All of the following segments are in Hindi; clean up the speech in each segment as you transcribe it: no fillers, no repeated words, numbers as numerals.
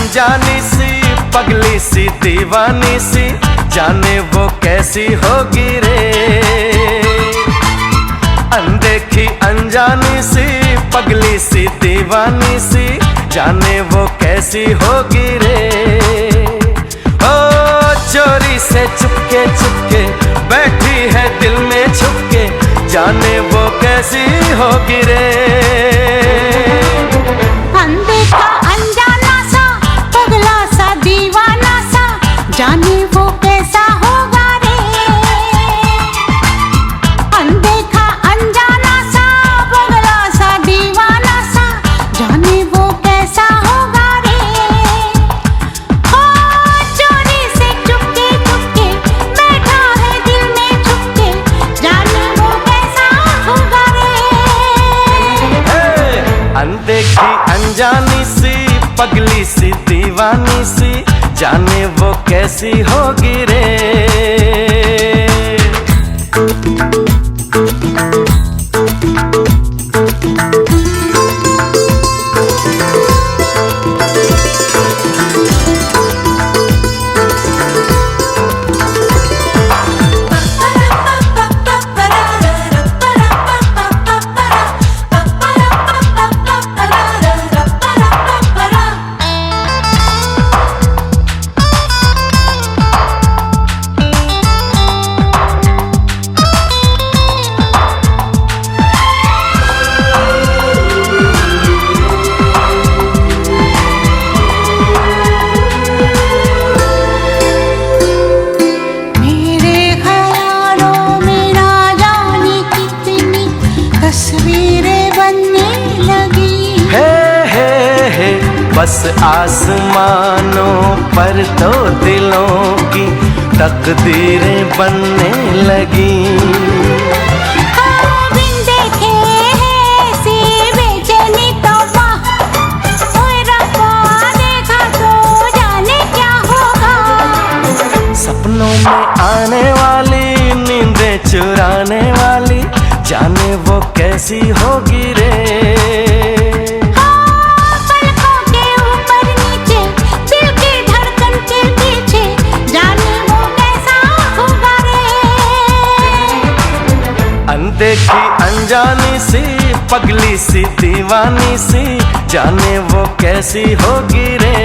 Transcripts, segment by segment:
अनजानी सी पगली सी दीवानी सी, जाने वो कैसी होगी रे। अनदेखी अनजानी सी पगली सी दीवानी सी, जाने वो कैसी होगी रे। ओ चोरी से चुपके चुपके बैठी है दिल में छुपके, जाने वो कैसी होगी रे। अनदेखा अनजाना सा पगला सा दीवाना सा, जाने वो कैसा होगा रे। अनदेखा अनजाना सा पगला सा दीवाना सा, जाने वो कैसा होगा रे। ओ चोरी से चुपके चुपके बैठा है दिल में छुपके, जाने वो कैसा होगा रे। अनदेखी अनजानी सी पगली सी दीवानी सी, जाने वो कैसी होगी रे। बस आसमानों पर तो दिलों की तकदीरें बनने लगी। बिन देखे ऐसी बेचैनी तौबा, ओए रब्बा देखा तो जाने क्या होगा। सपनों में आने वाली नींदें चुराने वाली, जाने वो कैसी होगी रे। अनदेखी अनजानी सी पगली सी दीवानी सी, जाने वो कैसी होगी रे।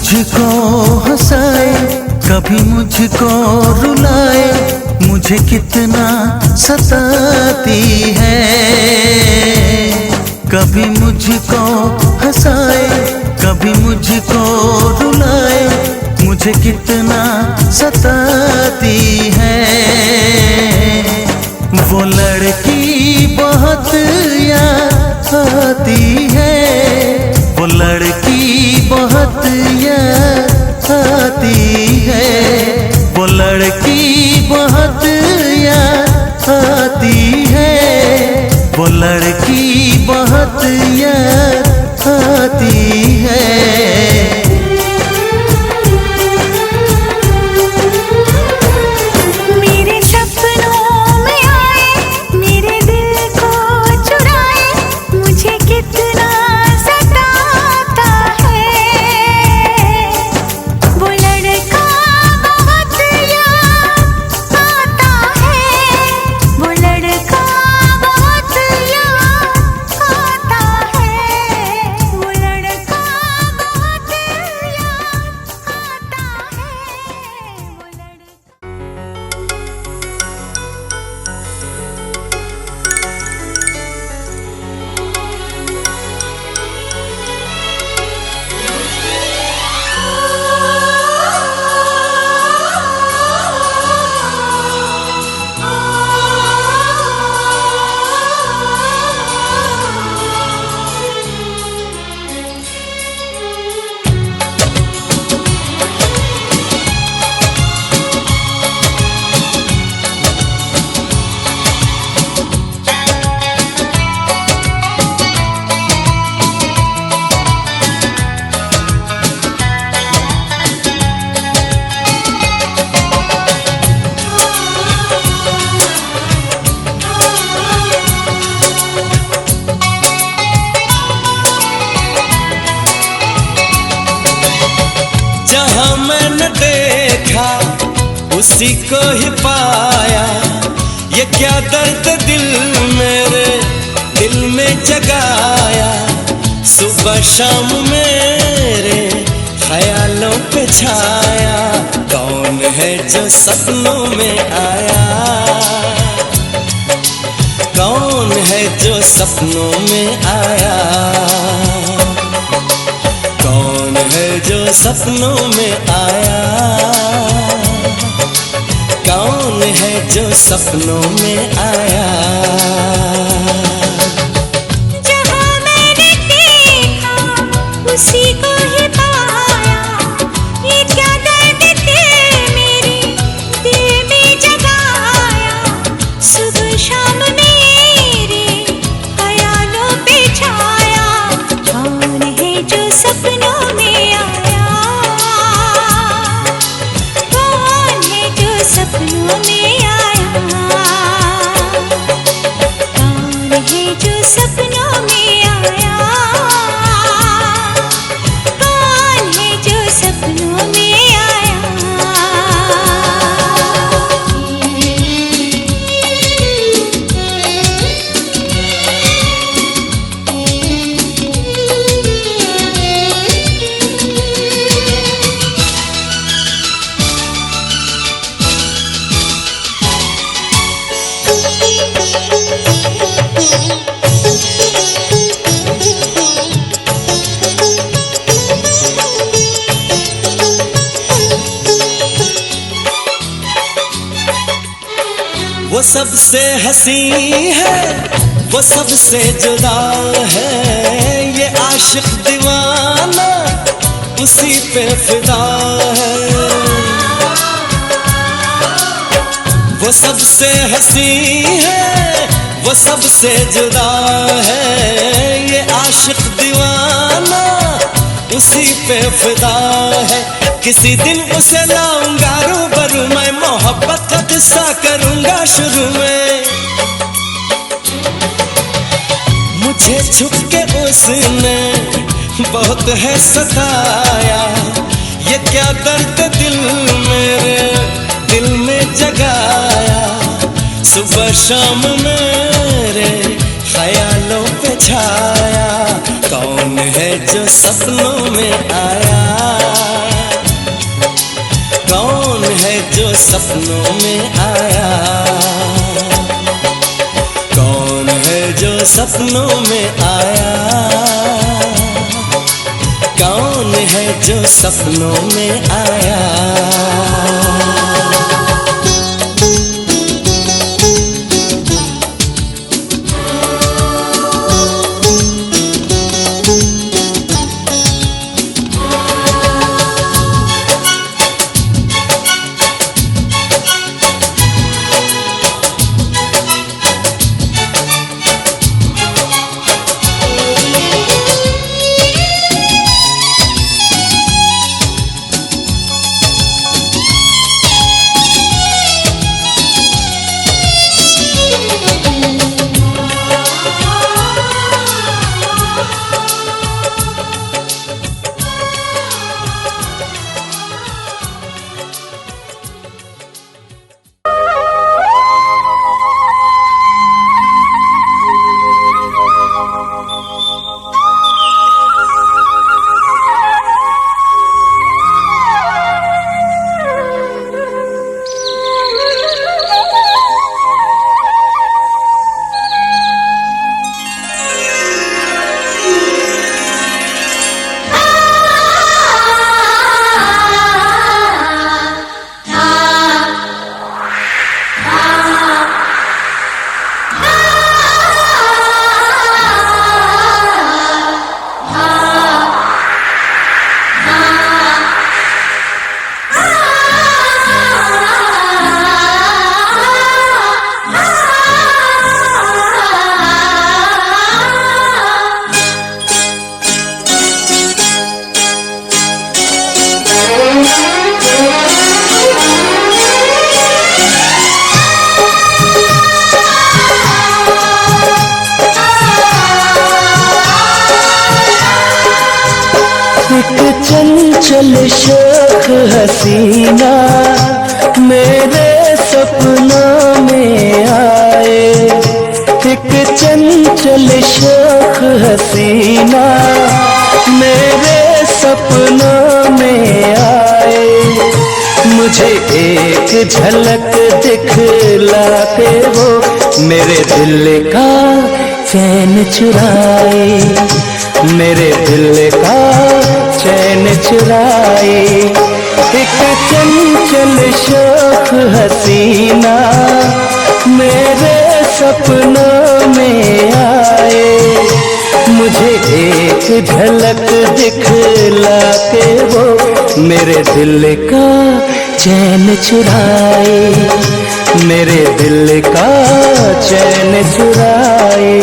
मुझको हंसाए, कभी मुझको रुलाए, मुझे कितना सताती है। कभी मुझको हंसाए, कभी मुझको रुलाए, मुझे कितना सताती है। वो लड़की बहुत याद आती है, वो लड़की बहुत याद आती है, वो लड़की बहुत याद आती है, वो लड़की बहुत याद आती है। उसी को ही पाया, ये क्या दर्द दिल मेरे दिल में जगाया। सुबह शाम मेरे ख्यालों पे छाया, कौन है जो सपनों में आया, कौन है जो सपनों में आया, कौन है जो सपनों में आया, कौन है जो सपनों में आया। जहाँ मैंने देखा उसी को ही पाया, ये क्या दर्द थे मेरे दिल में जगाया। सुबह शाम मेरे ख्यालों पे छाया, कौन है जो सपनों में आया, सपनों में आया, कौन है जो सपनों में आया, कौन है जो सपनों में आया। वो सबसे हंसी है, वो सबसे जुदा है, ये आशिक दीवाना उसी पे फिदा है। वो सबसे हंसी है, वो सबसे जुदा है, ये आशिक दीवाना उसी पे फिदा है। किसी दिन उसे लाऊंगा रूबरू, मैं मोहब्बत का किस्सा करूंगा शुरू में। मुझे छुप के उसने बहुत है सताया, ये क्या दर्द दिल मेरे दिल में जगाया। सुबह शाम मेरे ख्यालों पे छाया, कौन है जो सपनों में आया। सपनों में आया। कौन है जो सपनों में आया, कौन है जो सपनों में आया। चंचल शोख हसीना मेरे सपनों में आए। एक चंचल शोख हसीना मेरे सपनों में आए। मुझे एक झलक दिखला के वो मेरे दिल का चैन चुराए, मेरे दिल का चैन चुराए। एक चंचल शोख हसीना मेरे सपनों में आए। मुझे एक झलक दिखला के वो मेरे दिल का चैन चुराए, मेरे दिल का चैन चुराए।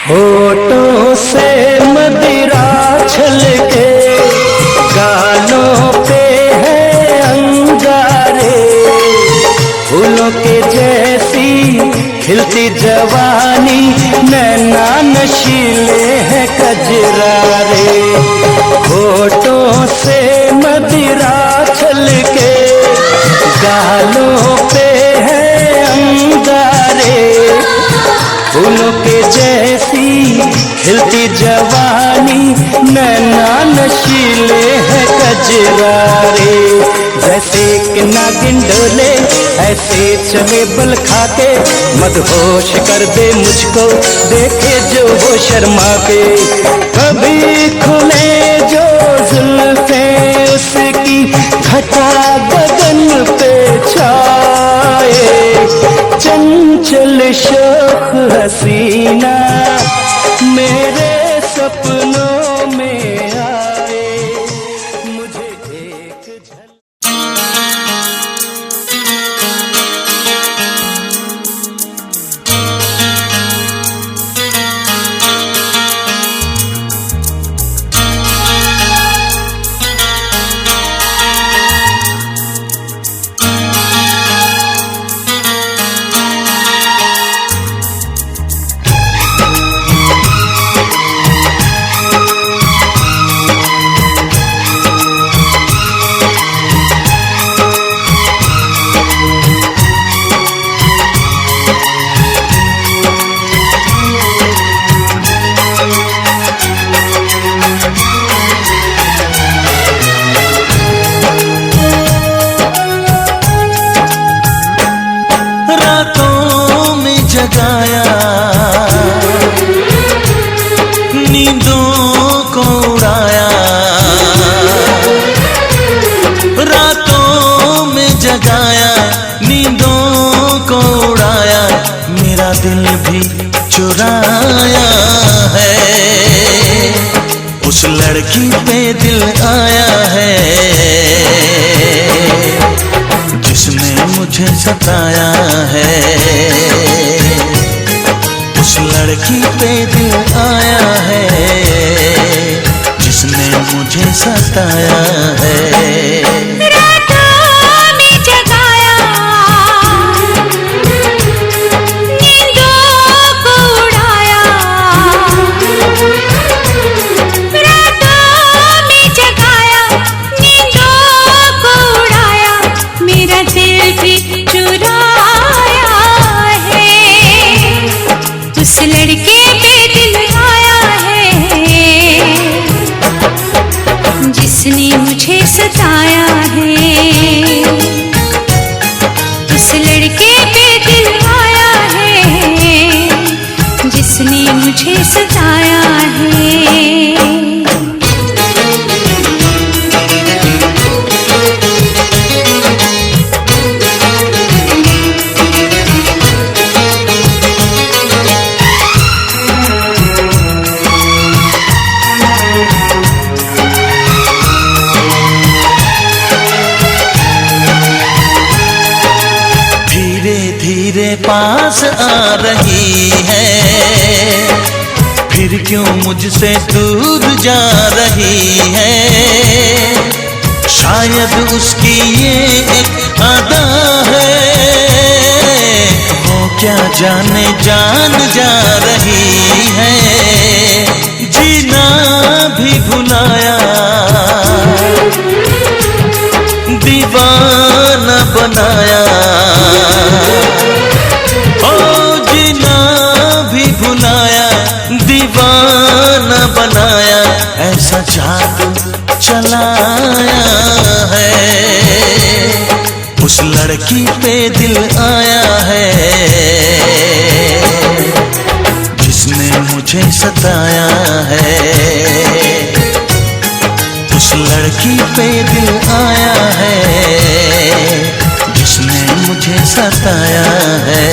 होठों से मदिरा छलके गालों पे है अंगारे। फूलों के जैसी खिलती जवानी नैना नशीले हैं कजरारे। होठों से मदिरा छलके गालों पे है अंगारे। फूलों के जैसी खिलती जवानी नैना नशीले हैं कजरारे। जैसे कि नागिन डोले ऐसे चले बल खाके, मदहोश कर दे मुझको देखे जो वो शर्मा के। कभी खुले जो जुल्फे उसकी घटा गगन पे छाए। चंचल शोख हसीना मेरे सपनों में आए। मुझे एक जगाया, नींदों को उड़ाया, रातों में जगाया, नींदों को उड़ाया, मेरा दिल भी चुराया है। उस लड़की पे दिल आया है जिसने मुझे सताया है। उस लड़की पे दिल आया है जिसने मुझे सताया है। जिसने मुझे सताया है, उस लड़के पे दिल आया है जिसने मुझे सताया है। पास आ रही है, फिर क्यों मुझसे दूर जा रही है। शायद उसकी ये एक अदा है, वो क्या जाने जान जा रही है। जीना भी भुलाया, दीवाना बनाया, दीवाना बनाया, ऐसा जादू चलाया है। उस लड़की पे दिल आया है जिसने मुझे सताया है। उस लड़की पे दिल आया है जिसने मुझे सताया है।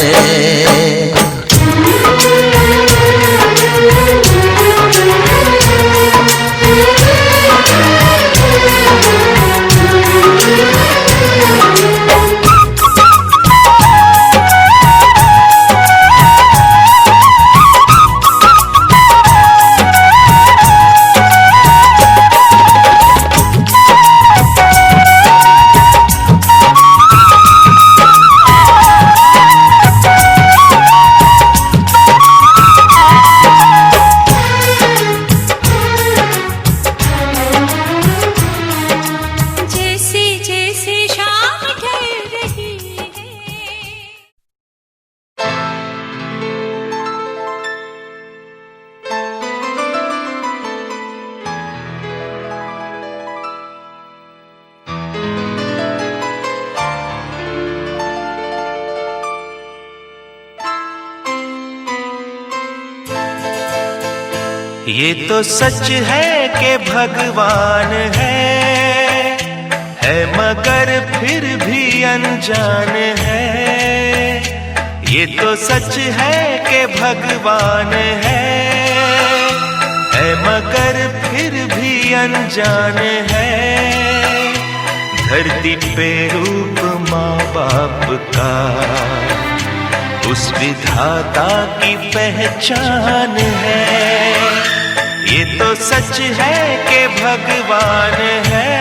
ये तो सच है कि भगवान है मगर फिर भी अनजान है। ये तो सच है कि भगवान है मगर फिर भी अनजान है। धरती पे रूप माँ बाप का उस विधाता की पहचान है। ये तो सच है कि भगवान है।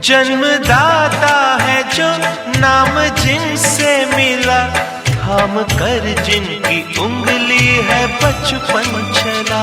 जन्मदाता है जो नाम जिनसे मिला, थाम कर जिनकी उंगली है बचपन चला।